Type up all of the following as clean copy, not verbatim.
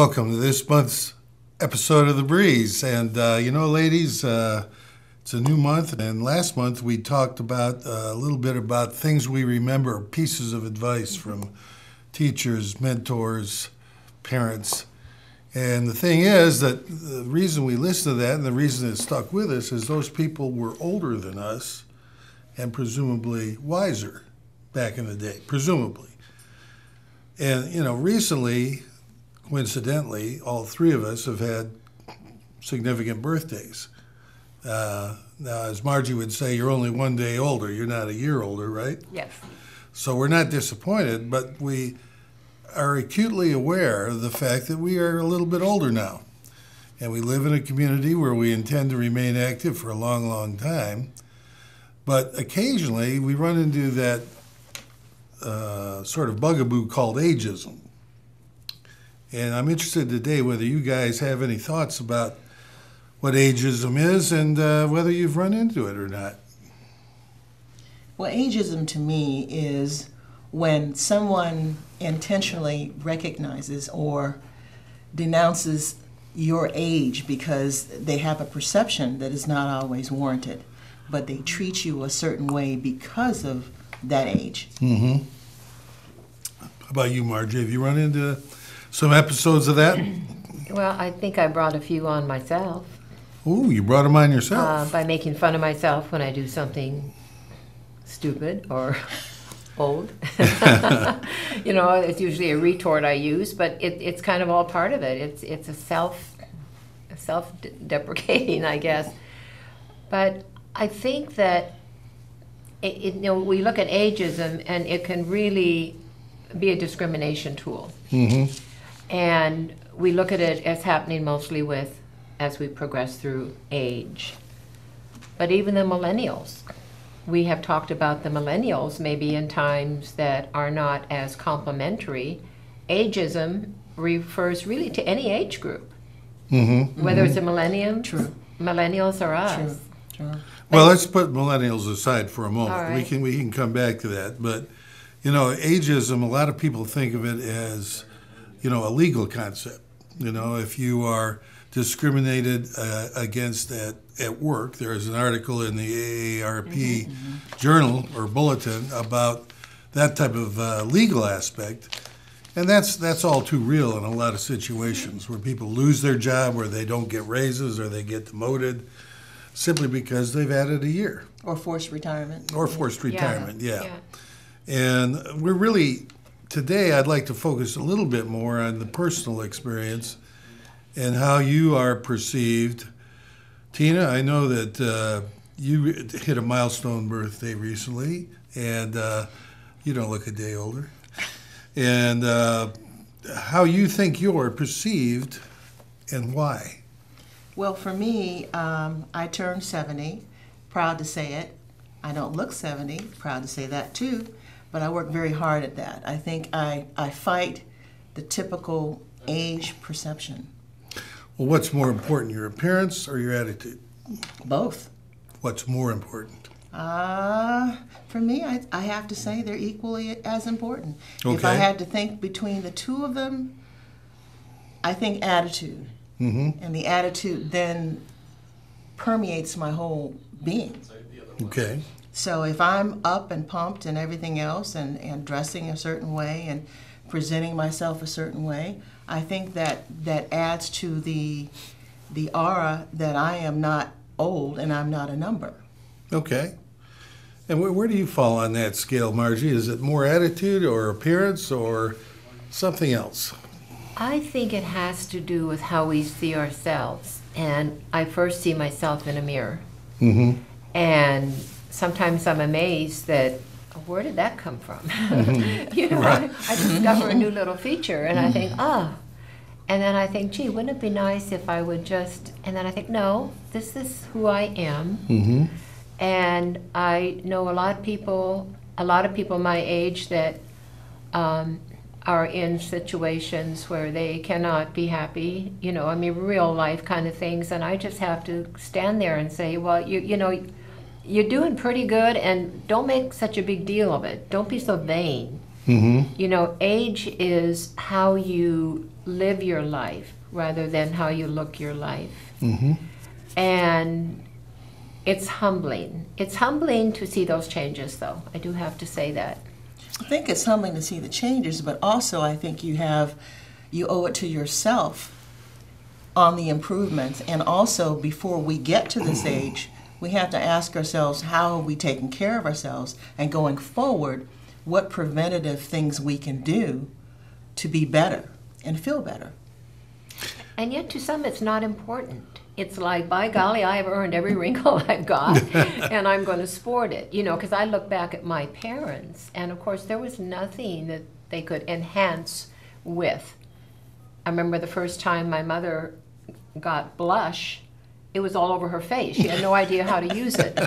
Welcome to this month's episode of The Breeze. And, ladies, it's a new month. And last month we talked about a little bit about things we remember, pieces of advice from teachers, mentors, parents. And the thing is that the reason we listened to that and the reason it stuck with us is those people were older than us and presumably wiser back in the day, presumably. And, recently, coincidentally, all three of us have had significant birthdays. Now, as Margie would say, you're only one day older. You're not a year older, right? Yes. So we're not disappointed, but we are acutely aware of the fact that we are a little bit older now. And we live in a community where we intend to remain active for a long, long time. But occasionally we run into that sort of bugaboo called ageism. And I'm interested today whether you guys have any thoughts about what ageism is and whether you've run into it or not. Well, ageism to me is when someone intentionally recognizes or denounces your age because they have a perception that is not always warranted, but they treat you a certain way because of that age. Mm-hmm. How about you, Margie? Have you run into some episodes of that? Well, I think I brought a few on myself. Ooh, you brought them on yourself. By making fun of myself when I do something stupid or old. It's usually a retort I use, but it's kind of all part of it. It's a self-deprecating, I guess. But I think that we look at ageism and it can really be a discrimination tool. Mm-hmm. And we look at it as happening mostly as we progress through age. But even the millennials, we have talked about the millennials maybe in times that are not as complimentary. Ageism refers really to any age group, whether it's a millennium, millennials or us. True. Well, let's put millennials aside for a moment. All right. We can come back to that. But, ageism, a lot of people think of it as, a legal concept. If you are discriminated against at work, there is an article in the AARP journal or bulletin about that type of legal aspect. And that's all too real in a lot of situations where people lose their job, where they don't get raises or they get demoted simply because they've added a year. Or forced retirement. Or forced retirement, yeah. Yeah. And we're really, today I'd like to focus a little bit more on the personal experience and how you are perceived. Tina, I know that you hit a milestone birthday recently, and you don't look a day older. And how you think you're perceived and why? Well, for me, I turned 70, proud to say it. I don't look 70, proud to say that too, but I work very hard at that. I think I fight the typical age perception. Well, what's more important, your appearance or your attitude? Both. What's more important? For me, I have to say they're equally as important. Okay. If I had to think between the two of them, I think attitude. Mm-hmm. And the attitude then permeates my whole being. Okay. So if I'm up and pumped and everything else and dressing a certain way and presenting myself a certain way, I think that adds to the aura that I am not old and I'm not a number. Okay. And where do you fall on that scale, Margie? Is it more attitude or appearance or something else? I think it has to do with how we see ourselves. And I first see myself in a mirror. Mm-hmm. And sometimes I'm amazed that, where did that come from? Right. I discover a new little feature and I think, and then I think, gee, wouldn't it be nice if I would just, and then I think, no, this is who I am. Mm-hmm. And I know a lot of people my age that are in situations where they cannot be happy, real life kind of things, and I just have to stand there and say, well, you're doing pretty good, and don't make such a big deal of it. Don't be so vain. Mm-hmm. Age is how you live your life rather than how you look your life. Mm-hmm. And it's humbling. It's humbling to see those changes, though. I do have to say that. I think it's humbling to see the changes, but also I think you owe it to yourself on the improvements. And also, before we get to this age, we have to ask ourselves, how are we taking care of ourselves? And going forward, what preventative things we can do to be better and feel better. And yet, to some, it's not important. It's like, by golly, I have earned every wrinkle I've got, and I'm going to sport it. You know, because I look back at my parents, and of course, there was nothing that they could enhance with. I remember the first time my mother got blush, it was all over her face. She had no idea how to use it.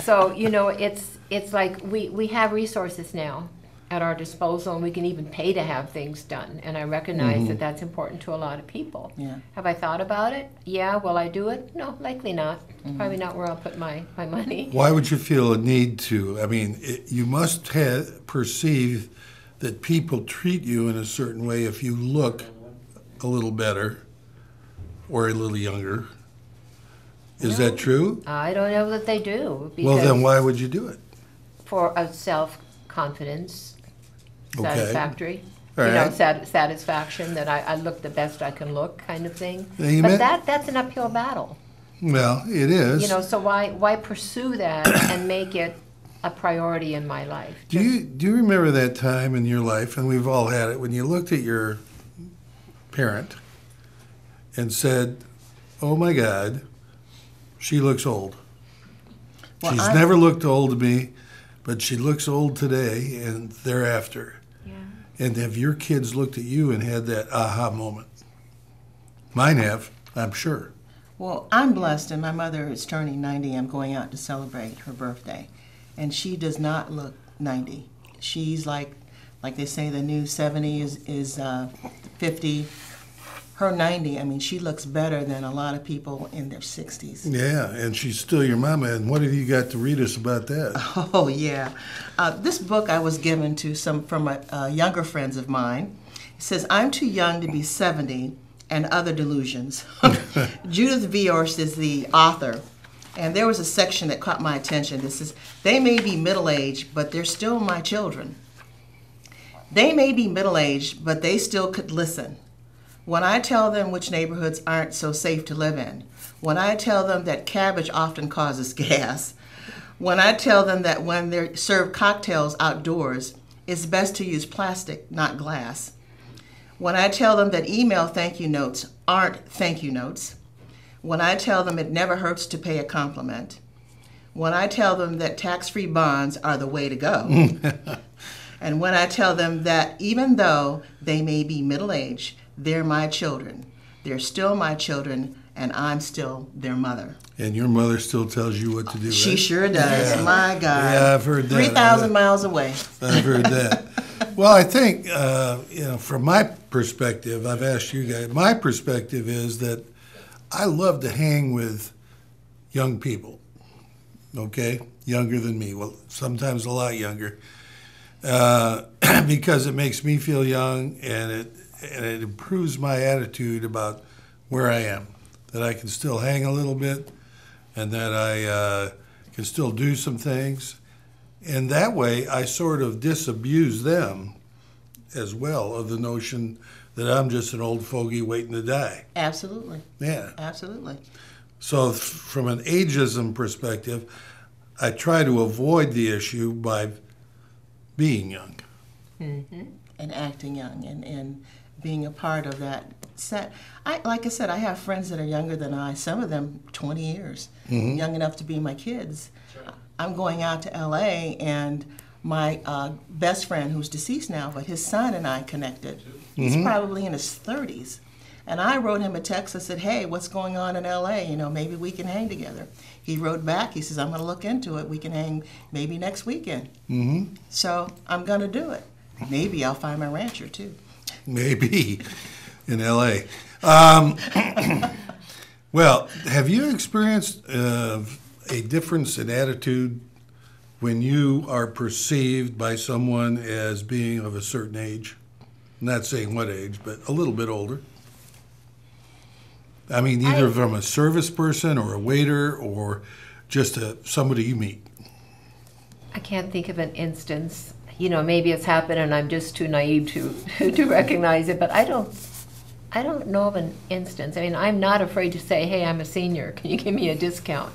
So, you know, it's like we have resources now at our disposal, and we can even pay to have things done. And I recognize that that's important to a lot of people. Yeah. Have I thought about it? Yeah. Will I do it? No, likely not. Probably not where I'll put my money. Why would you feel a need to? I mean, you must perceive that people treat you in a certain way if you look a little better or a little younger. Is that true? I don't know that they do. Well, then why would you do it? For a self-confidence, Okay. satisfactory. All You know, right. satisfaction that I look the best I can look, kind of thing. Amen. But that's an uphill battle. Well, it is. You know, so why pursue that and make it a priority in my life? Do you remember that time in your life, and we've all had it, when you looked at your parent and said, "Oh my God, she looks old. Well, She's never looked old to me, but she looks old today and thereafter." Yeah. And have your kids looked at you and had that aha moment? Mine have, I'm sure. Well, I'm blessed, and my mother is turning 90. I'm going out to celebrate her birthday, and she does not look 90. She's like they say, the new 70 is 50. Her 90, I mean, she looks better than a lot of people in their 60s. Yeah, and she's still your mama. And what have you got to read us about that? Oh, yeah. This book I was given to from younger friends of mine. It says, "I'm too young to be 70 and Other Delusions." Judith Viorst is the author. And there was a section that caught my attention. This is, "They may be middle-aged, but they're still my children. They may be middle-aged, but they still could listen. When I tell them which neighborhoods aren't so safe to live in, when I tell them that cabbage often causes gas, when I tell them that when they serve cocktails outdoors, it's best to use plastic, not glass, when I tell them that email thank you notes aren't thank you notes, when I tell them it never hurts to pay a compliment, when I tell them that tax-free bonds are the way to go, and when I tell them that even though they may be middle-aged, they're my children. They're still my children, and I'm still their mother." And your mother still tells you what to do, right? She sure does. Yeah. My God. Yeah, I've heard that. 3,000 miles away. I've heard that. Well, I think, from my perspective, I've asked you guys, my perspective is that I love to hang with young people, okay? Younger than me, well, sometimes a lot younger, because it makes me feel young, and it improves my attitude about where I am, that I can still hang a little bit, and that I can still do some things. And that way, I sort of disabuse them as well of the notion that I'm just an old fogey waiting to die. Absolutely. Yeah. Absolutely. So from an ageism perspective, I try to avoid the issue by being young. Mm-hmm. And acting young and being a part of that set. Like I said, I have friends that are younger than I, some of them 20 years, young enough to be my kids. I'm going out to LA, and my best friend, who's deceased now, but his son and I connected. He's probably in his 30s. And I wrote him a text. I said, "Hey, what's going on in LA? You know, maybe we can hang together." He wrote back. He says, "I'm going to look into it. We can hang maybe next weekend." Mm-hmm. So I'm going to do it. Maybe I'll find my rancher, too. Maybe in L.A. Well, have you experienced a difference in attitude when you are perceived by someone as being of a certain age? I'm not saying what age, but a little bit older. I mean, either from a service person or a waiter or just somebody you meet. I can't think of an instance. You know, maybe it's happened and I'm just too naive to recognize it, but I don't know of an instance. I mean, I'm not afraid to say, hey, I'm a senior. Can you give me a discount?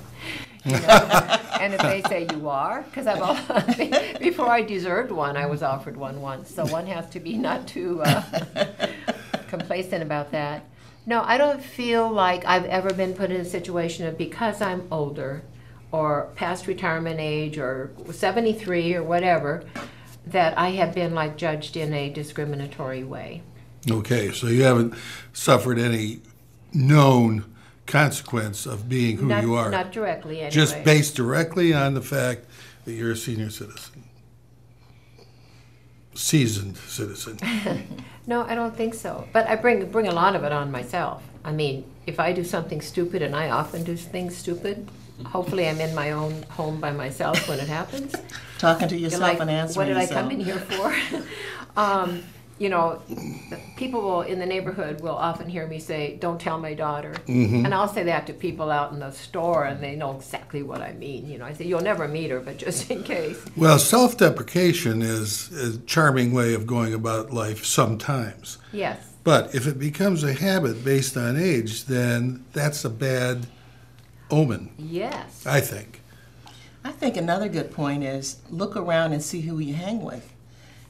You know? And if they say you are, because before I deserved one, I was offered one once. So one has to be not too complacent about that. No, I don't feel like I've ever been put in a situation of, because I'm older or past retirement age or 73 or whatever, that I have been like judged in a discriminatory way. Okay, so you haven't suffered any known consequence of being who you are. Not directly, anyway. Just based directly on the fact that you're a senior citizen. Seasoned citizen. No, I don't think so. But I bring a lot of it on myself. I mean, if I do something stupid, and I often do things stupid, hopefully I'm in my own home by myself when it happens. Talking to yourself and answering yourself. What did yourself. I come in here for? You know, people in the neighborhood will often hear me say, don't tell my daughter. Mm-hmm. And I'll say that to people out in the store, and they know exactly what I mean. You know, I say, you'll never meet her, but just in case. Well, self-deprecation is a charming way of going about life sometimes. Yes. But if it becomes a habit based on age, then that's a bad omen, Yes. I think. I think another good point is look around and see who you hang with.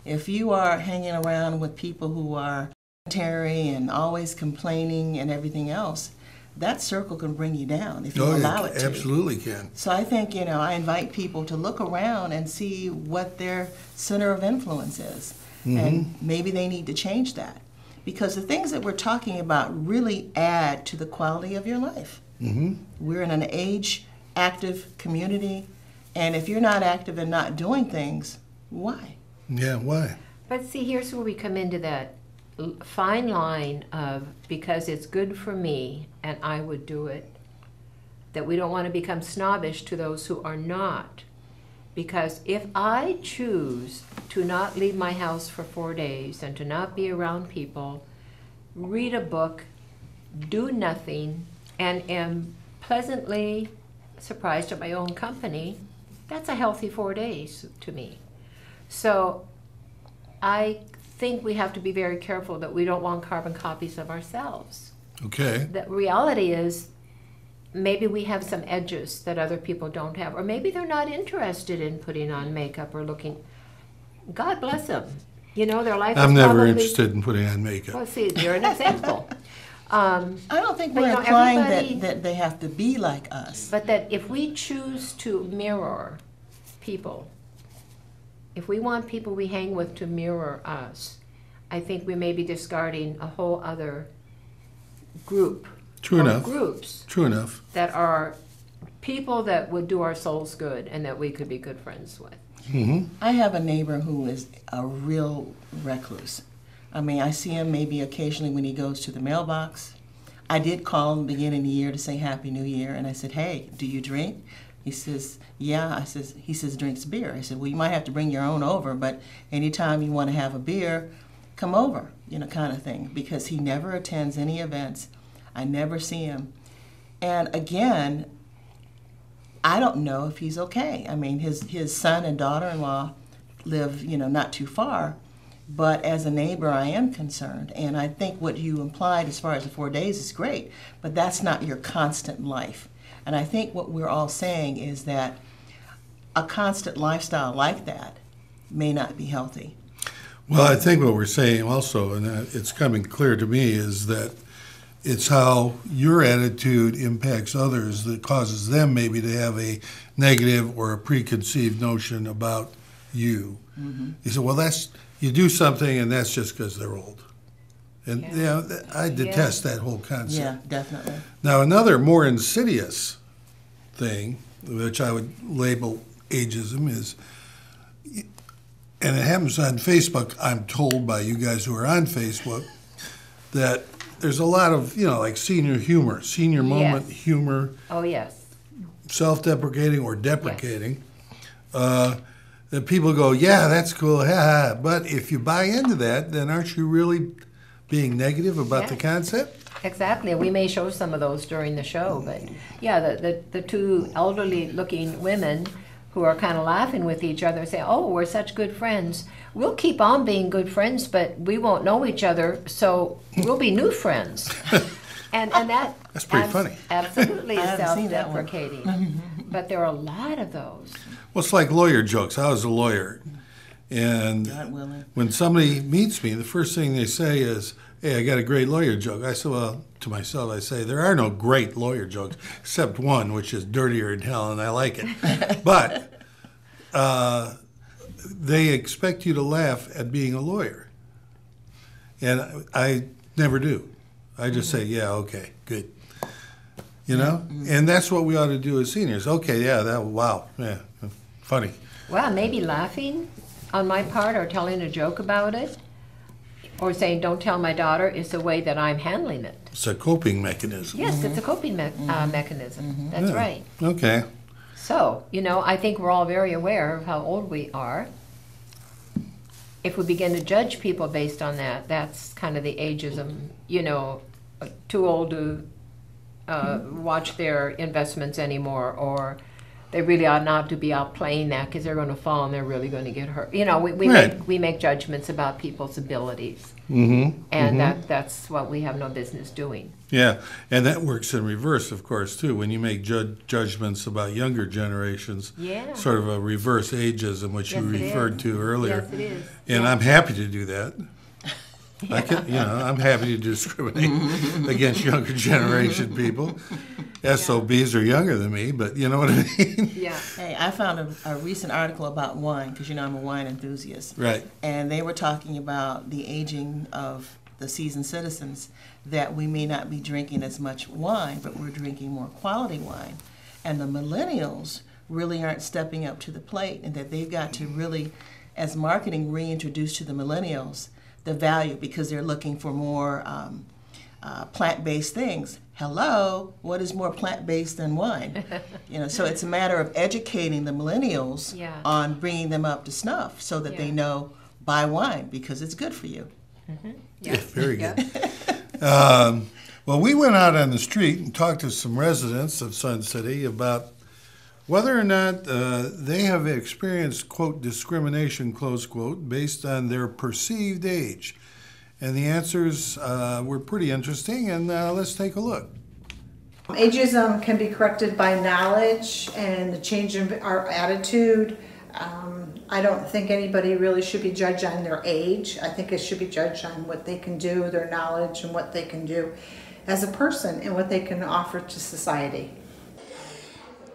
If you are hanging around with people who are terry and always complaining and everything else, that circle can bring you down if you allow it to. Absolutely can. So I think, I invite people to look around and see what their center of influence is. Mm-hmm. And maybe they need to change that. Because the things that we're talking about really add to the quality of your life. Mm-hmm. We're in an age-active community, and if you're not active and not doing things, why? Yeah, why? But see, here's where we come into that fine line of, because it's good for me and I would do it, that we don't want to become snobbish to those who are not. Because if I choose to not leave my house for 4 days and to not be around people, read a book, do nothing, and am pleasantly surprised at my own company, that's a healthy 4 days to me. So I think we have to be very careful that we don't want carbon copies of ourselves. Okay. The reality is, maybe we have some edges that other people don't have, or maybe they're not interested in putting on makeup or looking. God bless them. You know, their life is I'm never probably interested in putting on makeup. Well, see, you're an example. I don't think But, we're you know, implying everybody- that they have to be like us. But that if we choose to mirror people, if we want people we hang with to mirror us, I think we may be discarding a whole other group. True or enough. Groups True enough. that are people that would do our souls good and that we could be good friends with. Mm-hmm. I have a neighbor who is a real recluse. I mean, I see him maybe occasionally when he goes to the mailbox. I did call him beginning of the year to say Happy New Year, and I said, hey, do you drink? He says, yeah. He says, drinks beer. I said, well, you might have to bring your own over, but anytime you want to have a beer, come over, kind of thing, because he never attends any events. I never see him. And again, I don't know if he's okay. I mean, his son and daughter-in-law live, not too far, but as a neighbor, I am concerned. And I think what you implied as far as the 4 days is great, but that's not your constant life. And I think what we're all saying is that a constant lifestyle like that may not be healthy. Well, I think what we're saying also, and it's coming clear to me, is that it's how your attitude impacts others that causes them maybe to have a negative or a preconceived notion about you. Mm-hmm. You say, well, you do something and that's just because they're old. And I detest that whole concept. Yeah, definitely. Now, another more insidious thing, which I would label ageism, is, and it happens on Facebook, I'm told by you guys who are on Facebook, that there's a lot of, like senior humor, senior moment humor. Oh, yes. Self-deprecating or deprecating. Yes. That people go, yeah, that's cool, but if you buy into that, then aren't you really being negative about the concept? Exactly. We may show some of those during the show, but yeah, the two elderly looking women who are kind of laughing with each other say, oh, we're such good friends. We'll keep on being good friends, but we won't know each other, so we'll be new friends. And That's pretty funny. Absolutely I is haven't seen that one. self-deprecating. But there are a lot of those. Well, it's like lawyer jokes. I was a lawyer. And God willing. when somebody meets me, the first thing they say is, hey, I got a great lawyer joke. I said, well, to myself, I say, there are no great lawyer jokes, except one, which is dirtier than hell, and I like it. But they expect you to laugh at being a lawyer. And I never do. I just say, yeah, okay, good. You know? And that's what we ought to do as seniors. Okay, yeah, wow, yeah, funny. Well, maybe laughing on my part or telling a joke about it or saying, don't tell my daughter, is the way that I'm handling it. It's a coping mechanism. Yes, it's a coping mechanism. That's Yeah. right. Okay. So, I think we're all very aware of how old we are. If we begin to judge people based on that, that's kind of the ageism, too old to watch their investments anymore, or they really ought not to be out playing that because they're going to fall and they're really going to get hurt. We Right. we make judgments about people's abilities, Mm-hmm. and that's what we have no business doing. Yeah, and that works in reverse, of course, too. When you make judgments about younger generations, Yeah. sort of a reverse ageism, which Yes, you it referred is. to earlier. Yes, it is. And Yeah. I'm happy to do that. I'm happy to discriminate against younger generation people. SOBs are younger than me, but you know what I mean? Yeah. Hey, I found a recent article about wine, because I'm a wine enthusiast. Right. And they were talking about the aging of the seasoned citizens, that we may not be drinking as much wine, but we're drinking more quality wine. And the millennials really aren't stepping up to the plate, and that they've got to really, as marketing, reintroduce to the millennials the value, because they're looking for more plant-based things. Hello, what is more plant-based than wine? So it's a matter of educating the millennials Yeah. on bringing them up to snuff, so that they Yeah. know, buy wine because it's good for you. Yeah, very Yeah. good. Well, we went out on the street and talked to some residents of Sun City about whether or not they have experienced, quote, discrimination, close quote, based on their perceived age. And the answers were pretty interesting, and let's take a look. Ageism can be corrected by knowledge and the change in our attitude. I don't think anybody really should be judged on their age. I think it should be judged on what they can do, their knowledge, and what they can do as a person and what they can offer to society.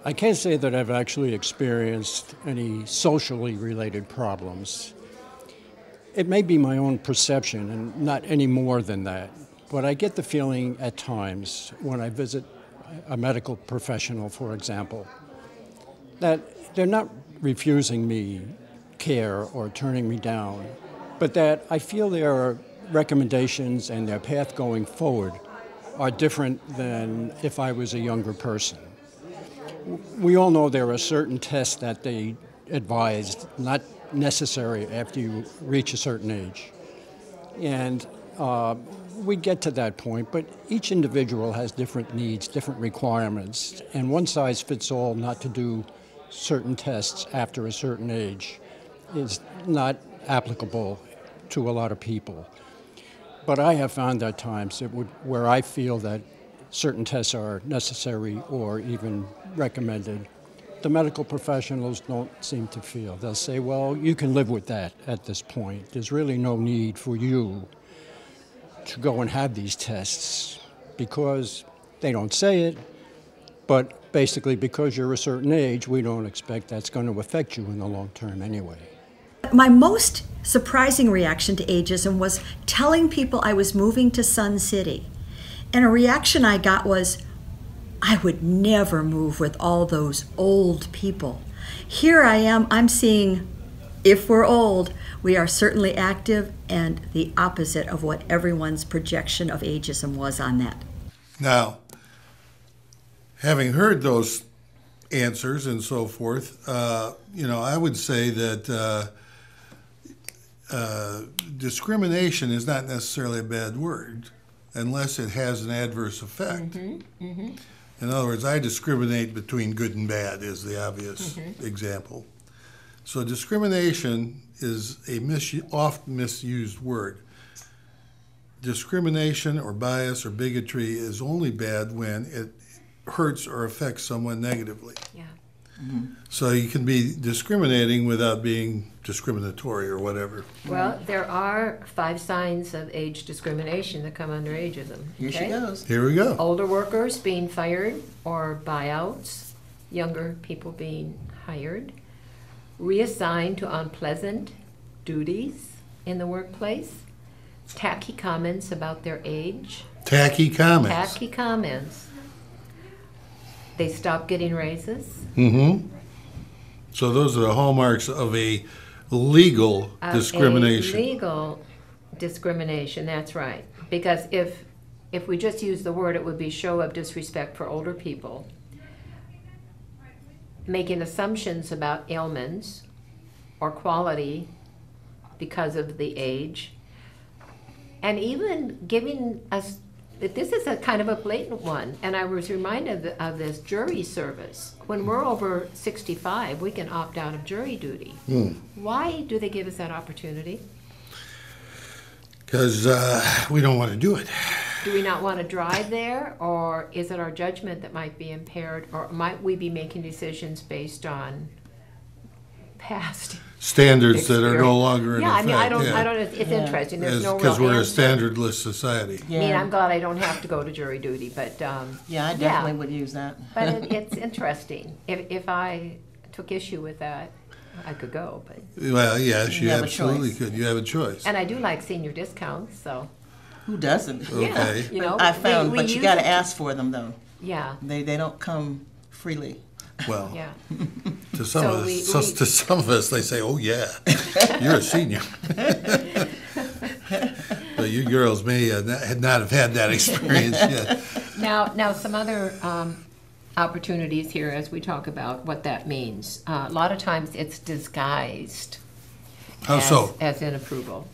I can't say that I've actually experienced any socially related problems. It may be my own perception and not any more than that, but I get the feeling at times when I visit a medical professional, for example, that they're not refusing me care or turning me down, but that I feel their recommendations and their path going forward are different than if I was a younger person. We all know there are certain tests that they advised not necessary after you reach a certain age. And we get to that point, but each individual has different needs, different requirements, and one size fits all not to do certain tests after a certain age is not applicable to a lot of people. But I have found at times where I feel that certain tests are necessary or even recommended, the medical professionals don't seem to feel. They'll say, well, you can live with that at this point. There's really no need for you to go and have these tests, because they don't say it, but basically because you're a certain age, we don't expect that's going to affect you in the long term anyway. My most surprising reaction to ageism was telling people I was moving to Sun City. And a reaction I got was, I would never move with all those old people. Here I am, I'm seeing, if we're old, we are certainly active, and the opposite of what everyone's projection of ageism was on that. Now, having heard those answers and so forth, I would say that discrimination is not necessarily a bad word. unless it has an adverse effect. Mm-hmm. In other words, I discriminate between good and bad is the obvious example. So discrimination is a oft misused word. Discrimination or bias or bigotry is only bad when it hurts or affects someone negatively. Yeah. So you can be discriminating without being discriminatory or whatever. Well, there are 5 signs of age discrimination that come under ageism. Here she goes. Here we go. Older workers being fired or buyouts, younger people being hired, reassigned to unpleasant duties in the workplace, tacky comments about their age. Tacky comments. Tacky comments. They stop getting raises. Mm-hmm. So those are the hallmarks of a legal discrimination. A legal discrimination, that's right. Because if we just use the word, it would be show of disrespect for older people. Making assumptions about ailments or quality because of the age. And even giving us, this is a kind of a blatant one, and I was reminded of this jury service. When we're over 65, we can opt out of jury duty. Why do they give us that opportunity? Because we don't want to do it. Do we not want to drive there, or is it our judgment that might be impaired, or might we be making decisions based on past Standards that are no longer in Yeah, I effect. mean, I don't, it's interesting, there's no real Because we're a answer. standardless society. I mean, I'm glad I don't have to go to jury duty, but, Yeah, I definitely would use that. but it's interesting. If I took issue with that, I could go, but, Well, yes, you have a absolutely choice. could. You have a choice. and I do like senior discounts, so, Who doesn't? Okay. you know. I found, we but you use got to it- ask for them though. Yeah, They don't come freely. Well, yeah. to some So of we- us, to some of us, they say, "Oh yeah, you're a senior." But you girls may not have had that experience yet. Now, some other opportunities here as we talk about what that means. A lot of times it's disguised How so? as in approval.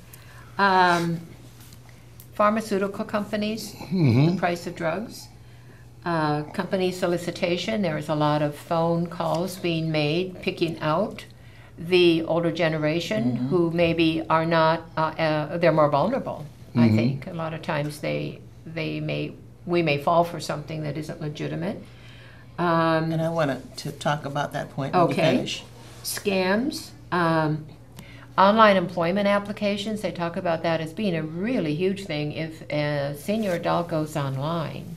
Pharmaceutical companies, Mm-hmm. the price of drugs. Company solicitation, there is a lot of phone calls being made, picking out the older generation who maybe are not, they're more vulnerable, I think. A lot of times we may fall for something that isn't legitimate. And I wanted to talk about that point when you Okay. finish. Scams, online employment applications, they talk about that as being a really huge thing if a senior adult goes online.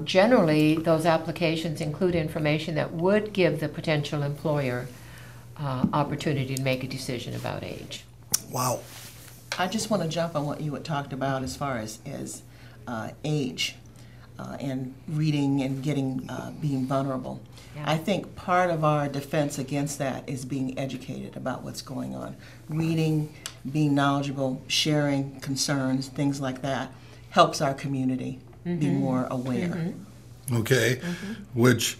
Generally, those applications include information that would give the potential employer opportunity to make a decision about age. Wow. I just want to jump on what you had talked about as far as age and reading and getting being vulnerable. Yeah. I think part of our defense against that is being educated about what's going on. Reading, being knowledgeable, sharing concerns, things like that helps our community be more aware. Okay, which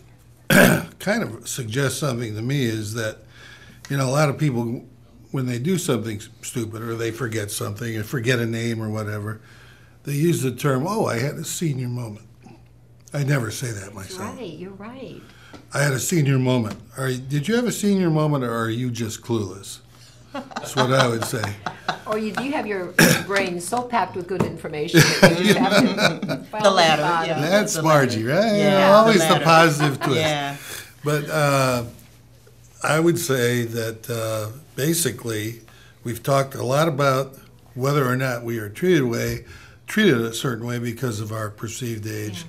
kind of suggests something to me is that, a lot of people, when they do something stupid or they forget something or forget a name or whatever, they use the term, "Oh, I had a senior moment." I never say that myself. Right, you're right. I had a senior moment. Did you have a senior moment, or are you just clueless? That's what I would say. Or you do have your brain so packed with good information that you just have to. Well, The latter, bottom. yeah. That's the Margie, latter. right? Yeah, Always the the latter. positive twist. Yeah. But I would say that basically we've talked a lot about whether or not we are treated a certain way because of our perceived age.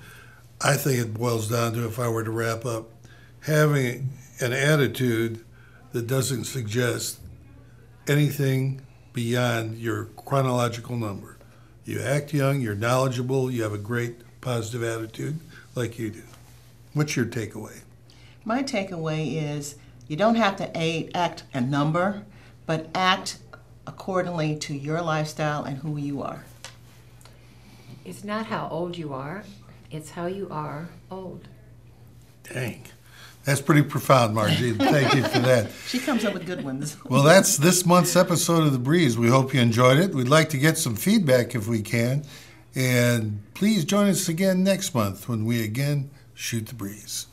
I think it boils down to, if I were to wrap up, having an attitude that doesn't suggest anything beyond your chronological number. You act young, you're knowledgeable, you have a great positive attitude like you do. What's your takeaway? My takeaway is you don't have to act a number, but act accordingly to your lifestyle and who you are. It's not how old you are, it's how you are old. Dang. That's pretty profound, Margie. Thank you for that. She comes up with good ones. Well, that's this month's episode of The Breeze. We hope you enjoyed it. We'd like to get some feedback if we can. And please join us again next month when we again shoot the breeze.